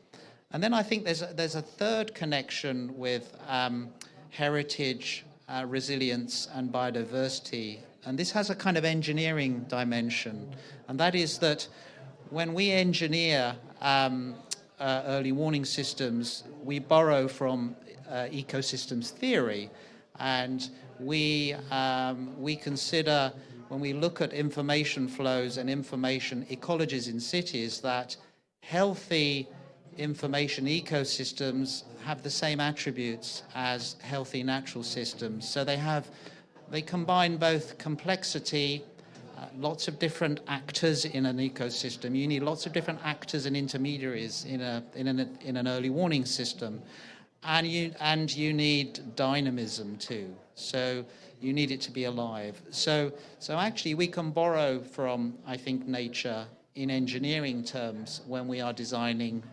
Speaker 17: And then I think there's a third connection with heritage, resilience, and biodiversity. And this has a kind of engineering dimension. And that is that when we engineer early warning systems, we borrow from ecosystems theory. And we consider, when we look at information flows and information ecologies in cities, that healthy information ecosystems have the same attributes as healthy natural systems. So they combine both complexity, lots of different actors in an ecosystem. You need lots of different actors and intermediaries in an early warning system. And you need dynamism too. So you need it to be alive. So actually we can borrow from, I think, nature in engineering terms when we are designing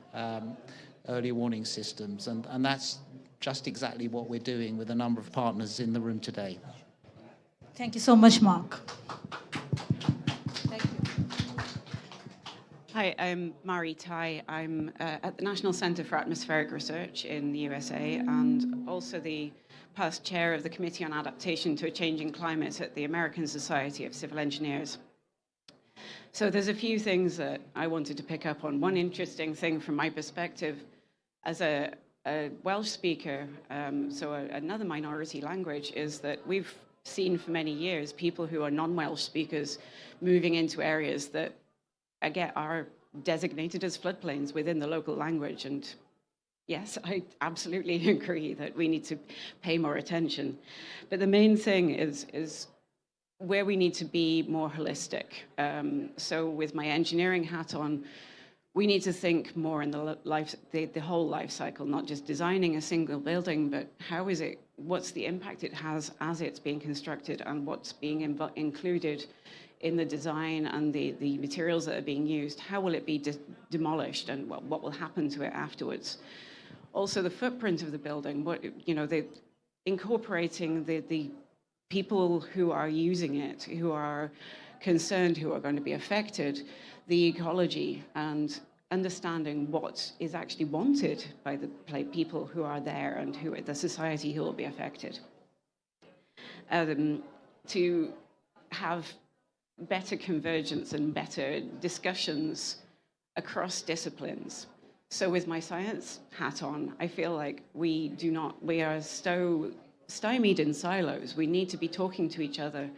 Speaker 17: early warning systems. And that's just exactly what we're doing with a number of partners in the room today.
Speaker 2: Thank you so much, Mark.
Speaker 18: Hi, I'm Mari Tai. I'm at the National Center for Atmospheric Research in the USA and also the past chair of the Committee on Adaptation to a Changing Climate at the American Society of Civil Engineers. So there's a few things that I wanted to pick up on. One interesting thing from my perspective as a Welsh speaker, another minority language, is that we've seen for many years people who are non-Welsh speakers moving into areas that again are designated as floodplains within the local language, and Yes, I absolutely agree that we need to pay more attention. But the main thing is where we need to be more holistic. So with my engineering hat on, we need to think more in the whole life cycle, not just designing a single building, but what's the impact it has as it's being constructed, and what's being included in the design and the materials that are being used. How will it be demolished, and what will happen to it afterwards? Also, the footprint of the building, incorporating the people who are using it, who are concerned, who are going to be affected, the ecology, and understanding what is actually wanted by the people who are there and the society who will be affected. To have better convergence and better discussions across disciplines. So with my science hat on, I feel like we are so stymied in silos. We need to be talking to each other,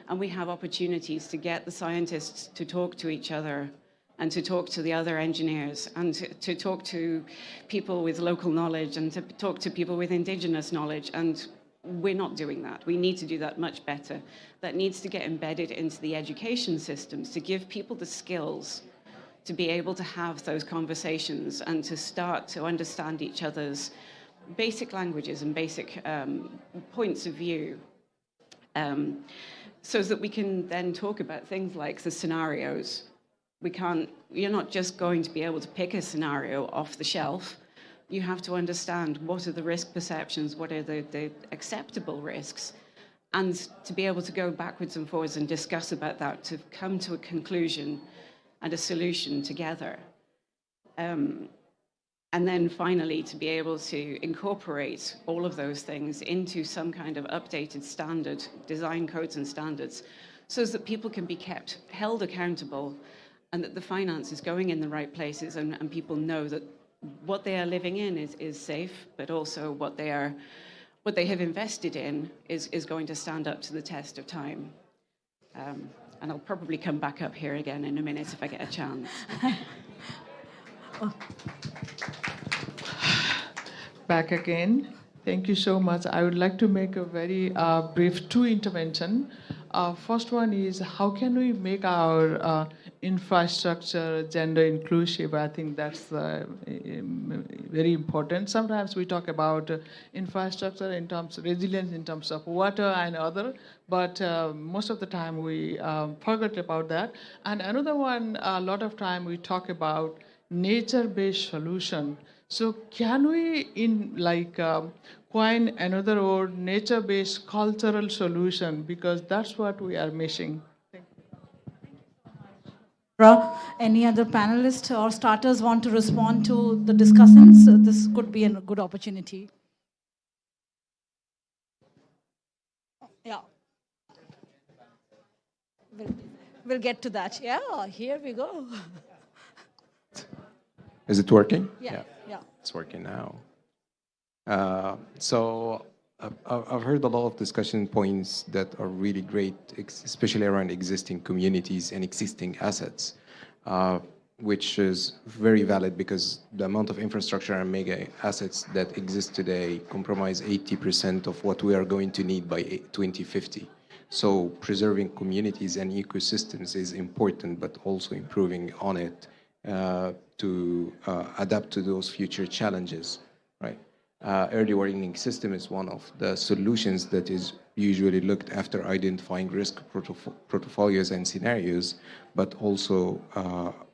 Speaker 18: and we have opportunities to get the scientists to talk to each other and to talk to the other engineers and to talk to people with local knowledge and to talk to people with indigenous knowledge. And we're not doing that. We need to do that much better. That needs to get embedded into the education systems to give people the skills to be able to have those conversations and to start to understand each other's basic languages and basic points of view, so that we can then talk about things like the scenarios. You're not just going to be able to pick a scenario off the shelf. You have to understand what are the risk perceptions, what are the acceptable risks, and to be able to go backwards and forwards and discuss about that, to come to a conclusion and a solution together. And then finally, to be able to incorporate all of those things into some kind of updated standard, design codes and standards, so that people can be held accountable, and that the finance is going in the right places, and people know that what they are living in is safe, but also what they have invested in is going to stand up to the test of time. And I'll probably come back up here again in a minute if I get a chance.
Speaker 10: Back again. Thank you so much. I would like to make a very brief two intervention. First one is, how can we make our infrastructure gender inclusive? I think that's very important. Sometimes we talk about infrastructure in terms of resilience, in terms of water and other, but most of the time we forget about that. And another one, a lot of time we talk about nature-based solution. So can we coin another word, nature-based cultural solution, because that's what we are missing.
Speaker 2: Any other panelists or starters want to respond to the discussants? This could be a good opportunity. Yeah. We'll get to that. Yeah, here we go.
Speaker 7: Is it working?
Speaker 2: Yeah.
Speaker 7: It's working now. So I've heard a lot of discussion points that are really great, especially around existing communities and existing assets, which is very valid because the amount of infrastructure and mega assets that exist today comprise 80% of what we are going to need by 2050. So preserving communities and ecosystems is important, but also improving on it to adapt to those future challenges, right? Early warning system is one of the solutions that is usually looked after identifying risk portfolios and scenarios, but also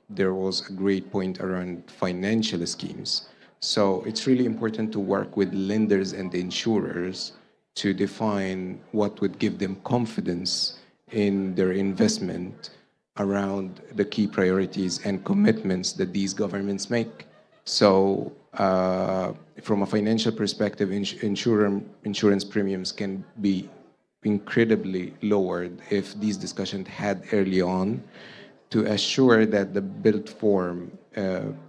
Speaker 7: there was a great point around financial schemes. So it's really important to work with lenders and insurers to define what would give them confidence in their investment around the key priorities and commitments that these governments make. So from a financial perspective, insurance premiums can be incredibly lowered if these discussions had early on to assure that the built form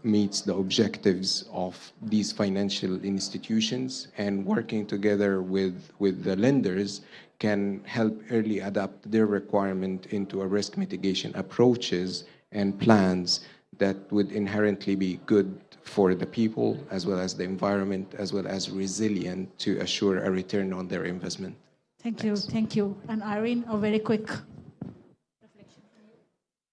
Speaker 7: meets the objectives of these financial institutions, and working together with the lenders can help early adapt their requirement into a risk mitigation approaches and plans that would inherently be good for the people, as well as the environment, as well as resilient to assure a return on their investment.
Speaker 2: Thank you. Thank you. And Irene, a very quick.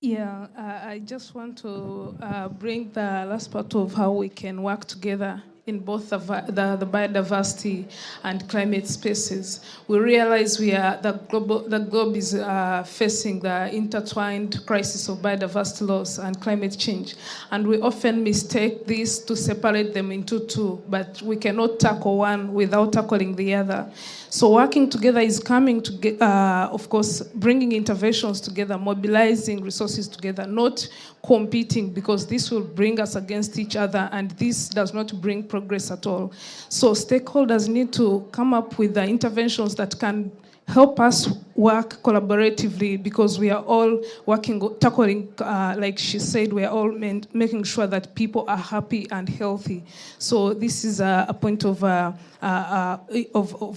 Speaker 12: Yeah, I just want to bring the last part of how we can work together in both the biodiversity and climate spaces. We realize the globe is facing the intertwined crisis of biodiversity loss and climate change. And we often mistake this to separate them into two, but we cannot tackle one without tackling the other. So working together is coming to, of course, bringing interventions together, mobilizing resources together, not competing, because this will bring us against each other, and this does not bring progress at all. So stakeholders need to come up with the interventions that can help us work collaboratively, because we are all tackling, like she said, we are all making sure that people are happy and healthy. So this is a point of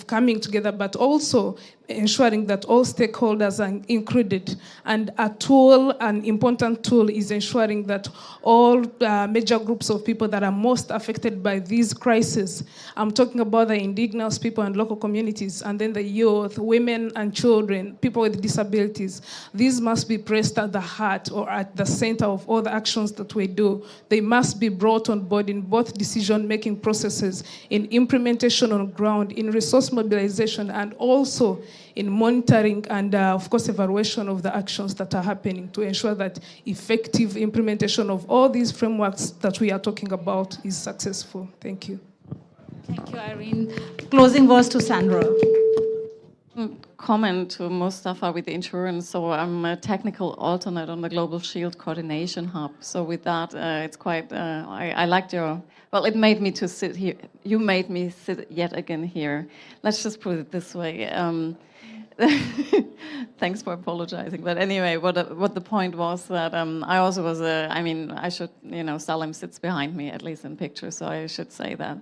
Speaker 12: coming together, but also ensuring that all stakeholders are included. And an important tool is ensuring that all major groups of people that are most affected by these crises, I'm talking about the indigenous people and local communities, and then the youth, women and children, people with disabilities. These must be placed at the heart or at the center of all the actions that we do. They must be brought on board in both decision-making processes, in implementation on ground, in resource mobilization, and also in monitoring and, of course, evaluation of the actions that are happening to ensure that effective implementation of all these frameworks that we are talking about is successful. Thank you.
Speaker 2: Thank you, Irene. Closing words to Sandra.
Speaker 15: Comment to Mustafa with the insurance. So I'm a technical alternate on the Global Shield Coordination Hub. So with that, it's quite, I liked your, well, it made me to sit here. You made me sit yet again here. Let's just put it this way. Thanks for apologizing. But anyway, what the point was that I also was I should, Salim sits behind me, at least in pictures, so I should say that,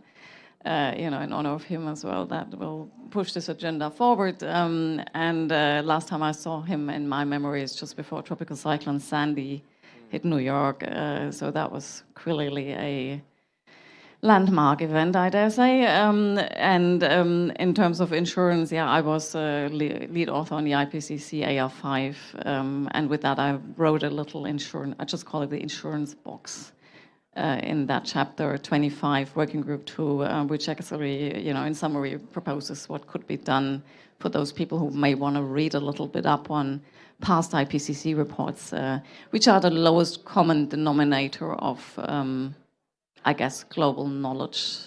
Speaker 15: in honor of him as well, that will push this agenda forward. And last time I saw him in my memory is just before Tropical Cyclone Sandy hit New York. So that was clearly a landmark event, I dare say. And in terms of insurance, yeah, I was lead author on the IPCC AR5. And with that, I wrote a little insurance, I just call it the insurance box. In that chapter 25, Working Group 2, which actually, in summary, proposes what could be done for those people who may want to read a little bit up on past IPCC reports, which are the lowest common denominator of, I guess, global knowledge.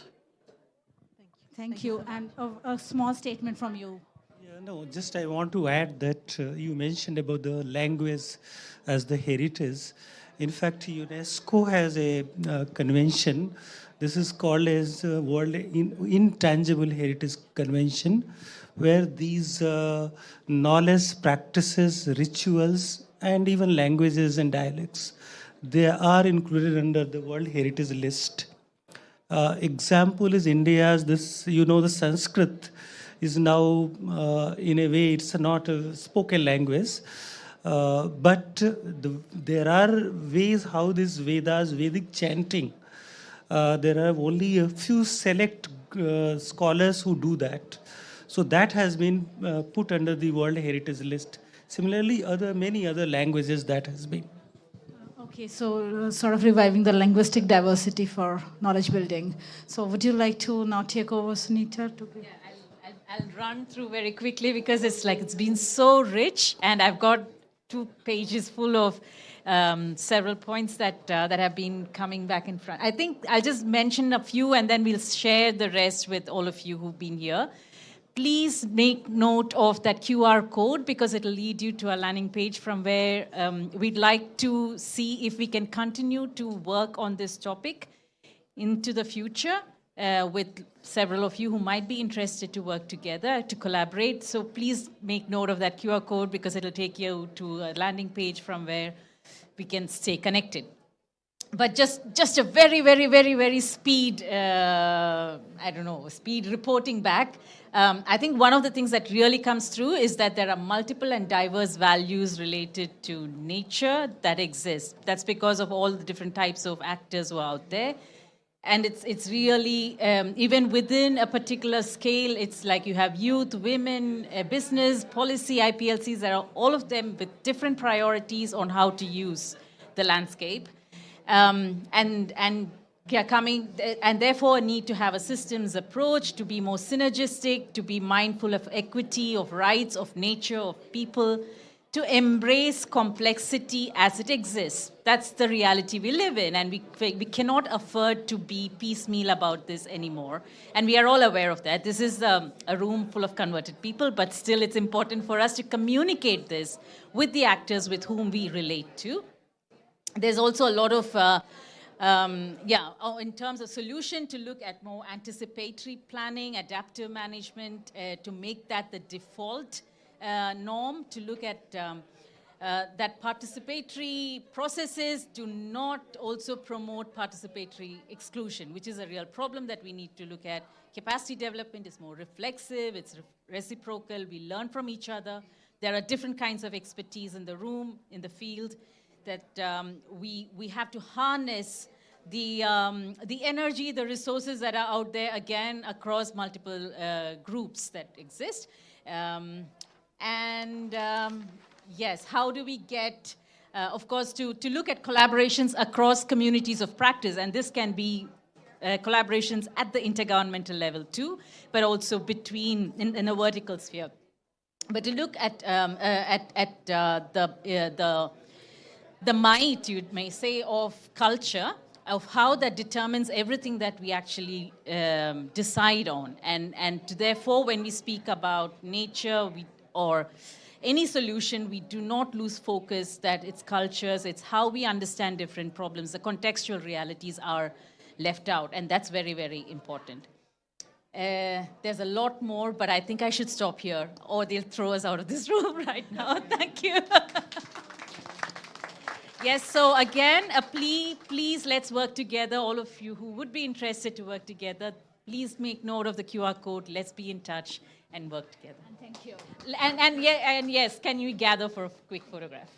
Speaker 2: Thank you. And a small statement from you.
Speaker 14: Yeah, no, just I want to add that you mentioned about the language as the heritage. In fact, UNESCO has a convention. This is called as World Intangible Heritage Convention, where these knowledge, practices, rituals, and even languages and dialects, they are included under the World Heritage List. Example is India's this, the Sanskrit is now, in a way, it's not a spoken language. But there are ways how this Vedas, Vedic chanting, there are only a few select scholars who do that. So that has been put under the World Heritage List. Similarly, many other languages that has been.
Speaker 2: Okay, so sort of reviving the linguistic diversity for knowledge building. So would you like to now take over, Sunita?
Speaker 3: Yeah, I'll run through very quickly because it's been so rich, and I've got 2 pages full of several points that have been coming back in front. I think I'll just mention a few and then we'll share the rest with all of you who've been here. Please make note of that QR code because it'll lead you to a landing page from where we'd like to see if we can continue to work on this topic into the future. With several of you who might be interested to work together, to collaborate. So please make note of that QR code because it'll take you to a landing page from where we can stay connected. But just a very, very, very, very speed, speed reporting back. I think one of the things that really comes through is that there are multiple and diverse values related to nature that exist. That's because of all the different types of actors who are out there. and it's really, even within a particular scale, it's like you have youth, women, business, policy, IPLCs, there are all of them with different priorities on how to use the landscape. And therefore need to have a systems approach, to be more synergistic, to be mindful of equity, of rights, of nature, of people, to embrace complexity as it exists. That's the reality we live in, and we cannot afford to be piecemeal about this anymore. And we are all aware of that. This is a room full of converted people, but still it's important for us to communicate this with the actors with whom we relate to. There's also a lot of, in terms of solution, to look at more anticipatory planning, adaptive management, to make that the default norm, to look at that participatory processes do not also promote participatory exclusion, which is a real problem that we need to look at. Capacity development is more reflexive, it's reciprocal, we learn from each other. There are different kinds of expertise in the room, in the field, that we have to harness the energy, the resources that are out there, again, across multiple groups that exist. Yes, how do we get, of course, to look at collaborations across communities of practice, and this can be collaborations at the intergovernmental level too, but also between, in a vertical sphere. But to look at the might, you may say, of culture, of how that determines everything that we actually decide on. And therefore, when we speak about nature or any solution, we do not lose focus that it's cultures, it's how we understand different problems. The contextual realities are left out, and that's very, very important. There's a lot more, but I think I should stop here, or they'll throw us out of this room right now. Thank you. Yes, so again, a plea, please let's work together. All of you who would be interested to work together, please make note of the QR code. Let's be in touch and work together.
Speaker 2: And thank you.
Speaker 3: And yes, can you gather for a quick photograph?